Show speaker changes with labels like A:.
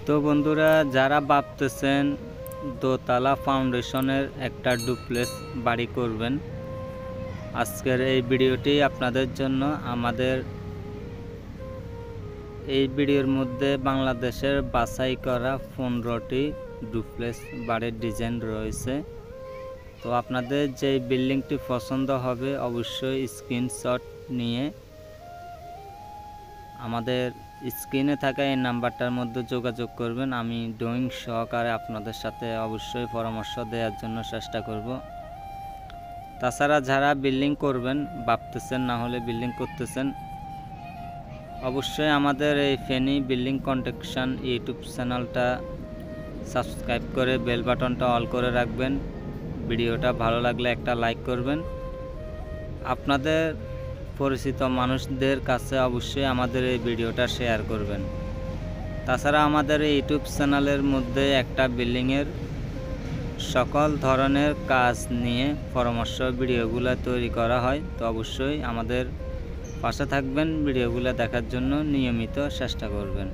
A: তো বন্ধুরা, যারা ভাবতেছেন দোতলা ফাউন্ডেশনের একটা ডুপ্লেক্স বাড়ি করবেন, আজকের এই ভিডিওটি আপনাদের জন্য। আমাদের এই ভিডিওর মধ্যে বাংলাদেশের বাছাই করা 15টি ডুপ্লেক্স বাড়ির ডিজাইন রয়েছে। তো আপনাদের যে বিল্ডিংটি পছন্দ হবে অবশ্যই স্ক্রিনশট নিয়ে আমাদের স্ক্রিনে থাকা এই নাম্বারটার মধ্যে যোগাযোগ করবেন। আমি ড্রয়িং সহকারে আপনাদের সাথে অবশ্যই পরামর্শ দেওয়ার জন্য চেষ্টা করব। তাছাড়া যারা বিল্ডিং করবেন ভাবতেছেন, না হলে বিল্ডিং করতেছেন, অবশ্যই আমাদের এই ফেনী বিল্ডিং কনস্ট্রাকশন ইউটিউব চ্যানেলটা সাবস্ক্রাইব করে বেল বাটনটা অল করে রাখবেন। ভিডিওটা ভালো লাগলে একটা লাইক করবেন। আপনাদের পরিচিত মানুষদের কাছে অবশ্যই আমাদের এই ভিডিওটা শেয়ার করবেন। তাছাড়া আমাদের এই ইউটিউব চ্যানেলের মধ্যে একটা বিল্ডিংয়ের সকল ধরনের কাজ নিয়ে পরামর্শ ভিডিওগুলো তৈরি করা হয়। তো অবশ্যই আমাদের পাশে থাকবেন, ভিডিওগুলো দেখার জন্য নিয়মিত চেষ্টা করবেন।